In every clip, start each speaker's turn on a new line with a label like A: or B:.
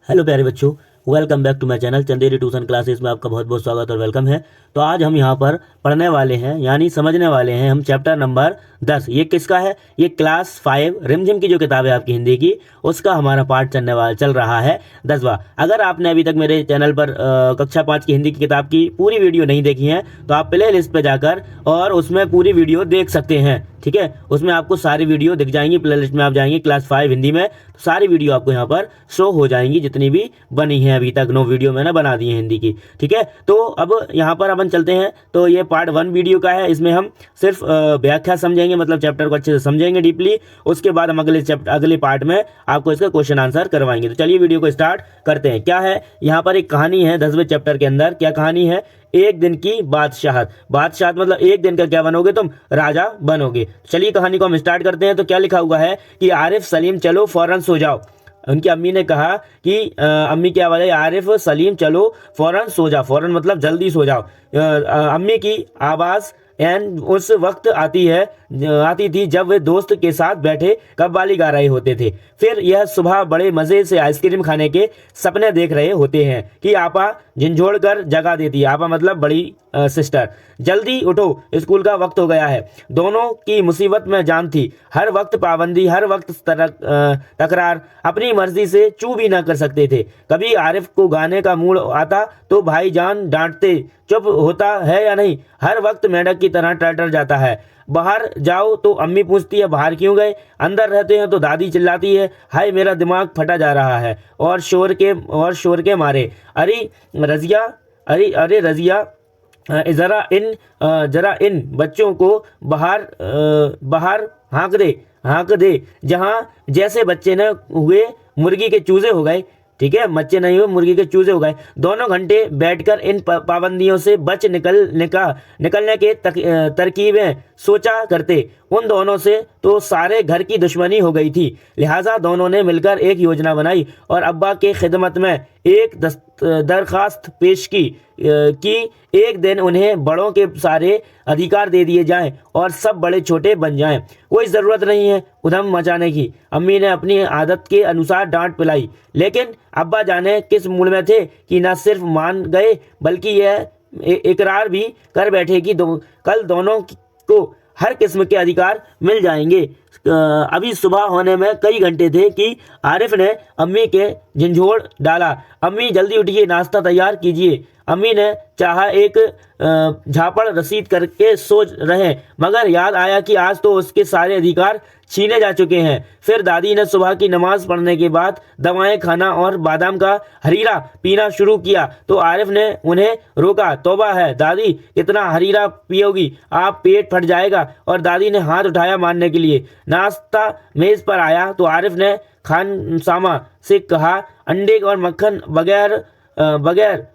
A: Hello प्यारे बच्चों, welcome back to my channel Chanderi tuition classes में आपका बहुत बहुत स्वागत और वेलकम है। तो आज हम यहाँ पर पढ़ने वाले हैं यानी समझने वाले हैं हम चैप्टर नंबर 10। ये किसका है? ये क्लास 5 रिमझिम की जो किताब है आपकी हिंदी की, उसका हमारा पाठ चल रहा है 10वां। अगर आपने अभी तक मेरे चैनल पर कक्षा 5 की हिंदी की किताब की पूरी वीडियो नहीं देखी है तो आप प्ले लिस्ट पर जाकर और उसमें पूरी वीडियो देख सकते हैं। ठीक है, उसमें आपको सारी वीडियो दिख जाएंगी। प्ले लिस्ट में आप जाएंगे क्लास 5 हिंदी में, तो सारी वीडियो आपको यहाँ पर शो हो जाएंगी जितनी भी बनी है अभी तक। 9 वीडियो मैंने बना दी है हिंदी की। ठीक है, तो अब यहाँ पर अपन चलते हैं। तो ये पार्ट 1 वीडियो का है, इसमें हम सिर्फ व्याख्या समझेंगे, मतलब चैप्टर को अच्छे से समझेंगे डीपली। उसके बाद हम अगले पार्ट में आपको इसका क्वेश्चन आंसर करवाएंगे। तो चलिए वीडियो को स्टार्ट करते हैं। क्या है यहाँ पर एक कहानी है 10वें चैप्टर के अंदर। क्या कहानी है? एक दिन की बादशाहत। बादशाहत मतलब एक दिन का क्या बनोगे तुम? राजा बनोगे। चलिए कहानी को हम स्टार्ट करते हैं। तो क्या लिखा हुआ है कि आरिफ सलीम चलो फौरन सो जाओ। उनकी अम्मी ने कहा कि अम्मी क्या बोले, आरिफ सलीम चलो फौरन सो जाओ। फौरन मतलब जल्दी सो जाओ। अम्मी की आवाज़ एंड उस वक्त आती थी जब वे दोस्त के साथ बैठे कव्वाली गा रहे होते थे। फिर यह सुबह बड़े मज़े से आइसक्रीम खाने के सपने देख रहे होते हैं कि आपा झिंझोड़ कर जगा देती है। आपा मतलब बड़ी सिस्टर, जल्दी उठो, स्कूल का वक्त हो गया है। दोनों की मुसीबत में जान थी। हर वक्त पाबंदी, हर वक्त तकरार, अपनी मर्जी से चू भी ना कर सकते थे। कभी आरिफ को गाने का मूड आता तो भाईजान डांटते, चुप होता है या नहीं, हर वक्त मेंढक की तरह टटर जाता है। बाहर जाओ तो अम्मी पूछती है बाहर क्यों गए, अंदर रहते हैं तो दादी चिल्लाती है हाय मेरा दिमाग फटा जा रहा है। और शोर के मारे अरे रजिया, जरा इन बच्चों को बाहर हाँक दे जहाँ जैसे बच्चे न हुए मुर्गी के चूजे हो गए। ठीक है, बच्चे नहीं हुए मुर्गी के चूजे हो गए। दोनों घंटे बैठकर इन पाबंदियों से निकलने के तरकीबें सोचा करते। उन दोनों से तो सारे घर की दुश्मनी हो गई थी। लिहाजा दोनों ने मिलकर एक योजना बनाई और अब्बा के खिदमत में एक दरखास्त पेश की कि एक दिन उन्हें बड़ों के सारे अधिकार दे दिए जाएं और सब बड़े छोटे बन जाएं। कोई ज़रूरत नहीं है उधम मचाने की। अम्मी ने अपनी आदत के अनुसार डांट पिलाई, लेकिन अब्बा जाने किस मूड में थे कि न सिर्फ मान गए बल्कि यह इकरार भी कर बैठे कि कल दोनों को हर किस्म के अधिकार मिल जाएंगे। अभी सुबह होने में कई घंटे थे कि आरिफ ने अम्मी के झंझोड़ डाला। अम्मी जल्दी उठिए, नाश्ता तैयार कीजिए। अम्मी ने चाहा एक झापड़ रसीद करके सोच रहे, मगर याद आया कि आज तो उसके सारे अधिकार छीने जा चुके हैं। फिर दादी ने सुबह की नमाज पढ़ने के बाद दवाएं खाना और बादाम का हरीरा पीना शुरू किया तो आरिफ ने उन्हें रोका। तौबा है दादी, कितना हरीरा पियोगी, आप पेट फट जाएगा। और दादी ने हाथ उठाया मानने के लिए। नाश्ता मेज पर आया तो आरिफ ने खानसामा से कहा अंडे और मक्खन बगैर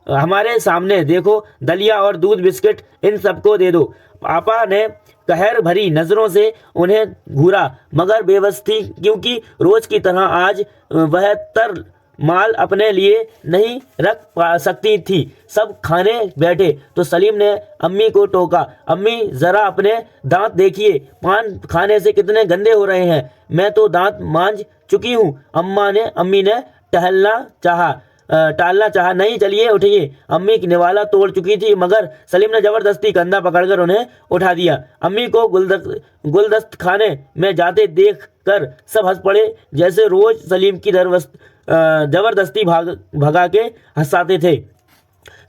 A: हमारे सामने देखो, दलिया और दूध बिस्किट इन सबको दे दो। पापा ने कहर भरी नज़रों से उन्हें घूरा, मगर बेबस थी क्योंकि रोज की तरह आज वह तर माल अपने लिए नहीं रख सकती थी। सब खाने बैठे तो सलीम ने अम्मी को टोका, अम्मी ज़रा अपने दांत देखिए, पान खाने से कितने गंदे हो रहे हैं। मैं तो दांत मांज चुकी हूँ। अम्मी ने टालना चाहा, नहीं चलिए उठिए। अम्मी की निवाला तोड़ चुकी थी मगर सलीम ने जबरदस्ती कंधा पकड़कर उन्हें उठा दिया। अम्मी को गुलदस्त खाने में जाते देख कर सब हंस पड़े, जैसे रोज सलीम की जबरदस्ती भगा के हंसाते थे।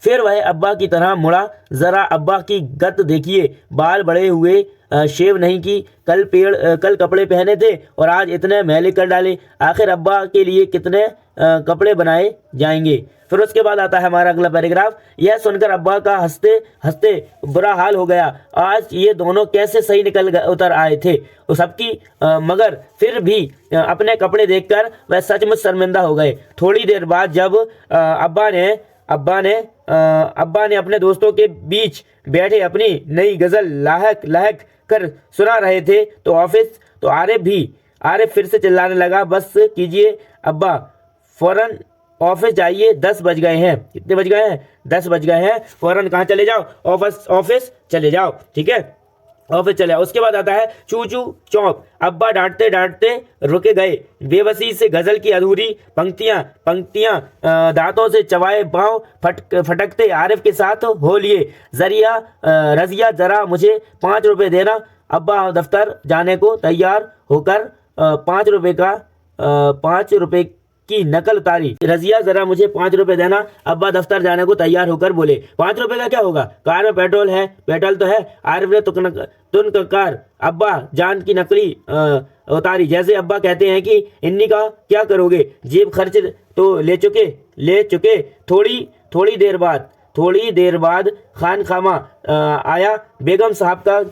A: फिर वह अब्बा की तरह मुड़ा, ज़रा अब्बा की गत देखिए, बाल बड़े हुए, शेव नहीं की, कल कपड़े पहने थे और आज इतने मैले कर डाले। आखिर अब्बा के लिए कितने कपड़े बनाए जाएंगे। फिर उसके बाद आता है हमारा अगला पैराग्राफ। यह सुनकर अब्बा का हंसते हंसते बुरा हाल हो गया। आज ये दोनों कैसे सही उतर आए थे वो सबकी, मगर फिर भी अपने कपड़े देखकर वह सचमुच शर्मिंदा हो गए। थोड़ी देर बाद जब अब्बा ने अपने दोस्तों के बीच बैठे अपनी नई गज़ल लहक कर सुना रहे थे तो आरिफ फिर से चिल्लाने लगा, बस कीजिए अब्बा, फौरन ऑफिस जाइए, 10 बज गए हैं। कितने बज गए हैं? 10 बज गए हैं। फौरन कहाँ चले जाओ? ऑफिस चले जाओ। ठीक है, और फिर चले। उसके बाद आता है चू चू चौंक। अब्बा डांटते डांटते रुके गए। बेबसी से गजल की अधूरी पंक्तियां पंक्तियां दांतों से चबाए पांव फटकते आरिफ के साथ हो लिए। रजिया जरा मुझे 5 रुपए देना। अब्बा दफ्तर जाने को तैयार होकर 5 रुपए का 5 रुपए की नकल उतारी। रजिया जरा मुझे 5 रुपए देना। अब्बा दफ्तर जाने को तैयार होकर बोले। 5 रुपए का क्या होगा, कार में पेट्रोल है। पेट्रोल तो है। आरिफ ने तुनकर अब्बा जान की नकली उतारी। जैसे अब्बा कहते हैं कि इन्नी का क्या करोगे, जेब खर्च तो ले चुके। थोड़ी देर बाद खान खामा आया। बेगम साहब का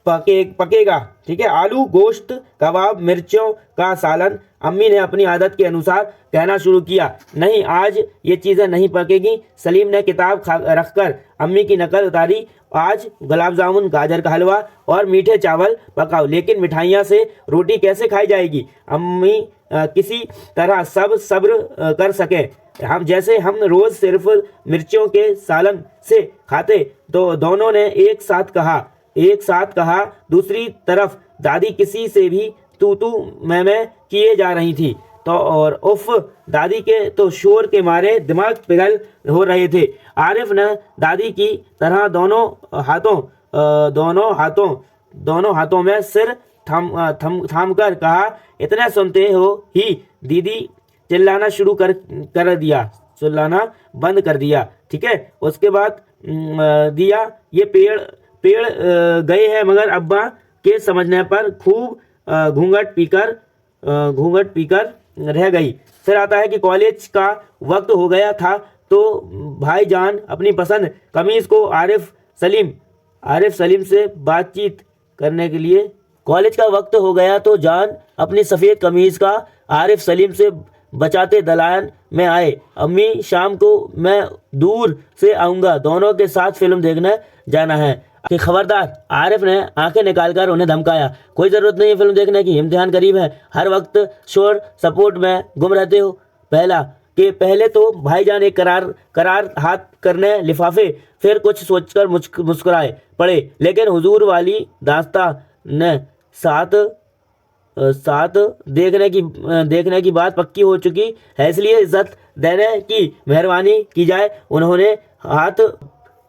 A: क्या पकेगा। ठीक है, आलू गोश्त कबाब मिर्चों का सालन। अम्मी ने अपनी आदत के अनुसार कहना शुरू किया, नहीं आज ये चीज़ें नहीं पकेगी। सलीम ने किताब रखकर अम्मी की नकल उतारी। आज गुलाब जामुन, गाजर का हलवा और मीठे चावल पकाओ, लेकिन मिठाइयाँ से रोटी कैसे खाई जाएगी। अम्मी किसी तरह सब सब्र कर सके। हम रोज़ सिर्फ मिर्चों के सालन से खाते। तो दोनों ने एक साथ कहा। दूसरी तरफ दादी किसी से भी तू मैं किए जा रही थी। तो और उफ, दादी के तो शोर के मारे दिमाग पिघल हो रहे थे। आरिफ ने दादी की तरह दोनों हाथों में सिर थाम कर कहा, इतना सुनते हो ही। दीदी चिल्लाना बंद कर दिया। ठीक है, उसके बाद दिया ये पेड़ गए हैं, मगर अब्बा के समझने पर खूब घूंघट पीकर रह गई। फिर आता है कि कॉलेज का वक्त हो गया था तो भाईजान अपनी पसंद कमीज को आरिफ सलीम से बातचीत करने के लिए। कॉलेज का वक्त हो गया तो जान अपनी सफ़ेद कमीज का आरिफ सलीम से बचाते दलान में आए। अम्मी शाम को मैं दूर से आऊँगा, दोनों के साथ फिल्म देखने जाना है। कि खबरदार, आरिफ ने आंखें निकालकर उन्हें धमकाया। कोई ज़रूरत नहीं है फिल्म देखने की, इम्तिहान करीब है। हर वक्त शोर सपोर्ट में गुम रहते हो। पहले तो भाईजान एक करार हाथ करने लिफाफे, फिर कुछ सोचकर मुस्कुराए पड़े। लेकिन हुजूर वाली दास्ता ने साथ देखने की बात पक्की हो चुकी है, इसलिए इज्जत देने की मेहरबानी की जाए। उन्होंने हाथ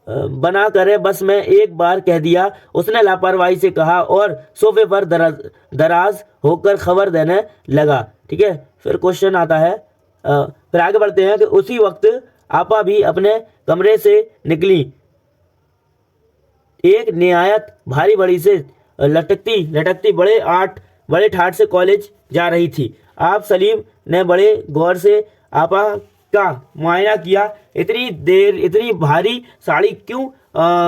A: बना करे बस मैं एक बार कह दिया, उसने लापरवाही से कहा और सोफे पर दराज होकर खबर देने लगा। ठीक है, फिर क्वेश्चन आता है। फिर आगे बढ़ते हैं कि उसी वक्त आपा भी अपने कमरे से निकली। एक निहायत भारी बड़ी से लटकती बड़े ठाट से कॉलेज जा रही थी। आप सलीम ने बड़े गौर से आपा का मुआयना किया। इतनी भारी साड़ी क्यों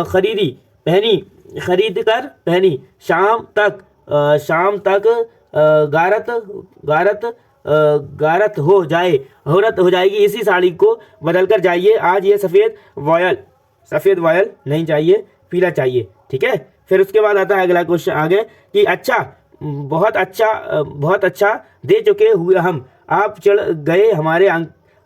A: खरीद कर पहनी। शाम तक गारत हो जाएगी। इसी साड़ी को बदल कर जाइए। आज ये सफ़ेद वॉयल नहीं चाहिए, पीला चाहिए। ठीक है, फिर उसके बाद आता है अगला क्वेश्चन आगे कि अच्छा, बहुत अच्छा दे चुके हुए हम। आप चढ़ गए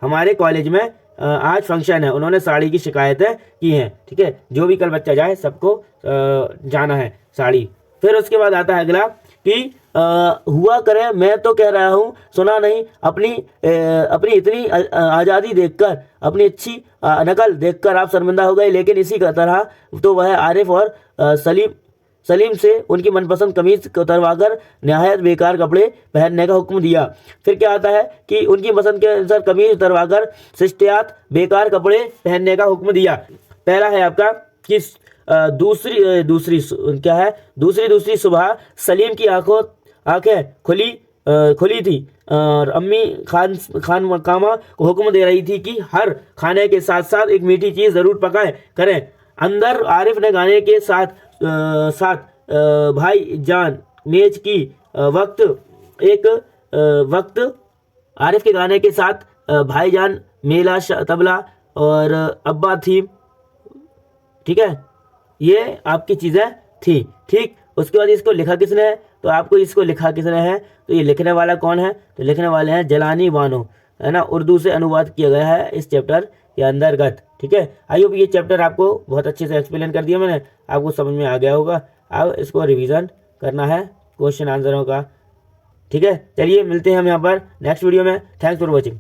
A: हमारे कॉलेज में, आज फंक्शन है। उन्होंने साड़ी की शिकायतें की हैं। ठीक है, जो भी कल बच्चा जाए सबको जाना है साड़ी। फिर उसके बाद आता है अगला कि हुआ करे, मैं तो कह रहा हूँ सुना नहीं। अपनी इतनी आज़ादी देखकर, अपनी अच्छी नकल देखकर आप शर्मिंदा हो गए। लेकिन इसी का तरह तो वह आरिफ और सलीम से उनकी मनपसंद कमीज को उतरवाकर नहायत बेकार कपड़े पहनने का हुक्म दिया। फिर क्या आता है कि उनकी पसंद के अनुसार कमीज उतरवाकर शिष्टियात बेकार कपड़े पहनने का हुक्म दिया। पहला है आपका कि दूसरी सुबह सलीम की आंखें खुली थी और अम्मी खान मकामा को हुक्म दे रही थी कि हर खाने के साथ साथ एक मीठी चीज़ ज़रूर पकाएं करें। अंदर आरिफ ने गाने के साथ भाई जान मेज की वक्त आरिफ के गाने के साथ भाईजान मेला तबला और अब्बा थी। ठीक है, ये आपकी चीज़ें थी। ठीक, उसके बाद इसको लिखा किसने है, तो आपको इसको लिखा किसने है, तो ये लिखने वाला कौन है, तो लिखने वाले हैं जलानी बानो, है ना। उर्दू से अनुवाद किया गया है इस चैप्टर या अंतर्गत। ठीक है, आई होप ये चैप्टर आपको बहुत अच्छे से एक्सप्लेन कर दिया मैंने, आपको समझ में आ गया होगा। अब इसको रिवीजन करना है क्वेश्चन आंसरों का। ठीक है, चलिए मिलते हैं हम यहाँ पर नेक्स्ट वीडियो में। Thanks for watching.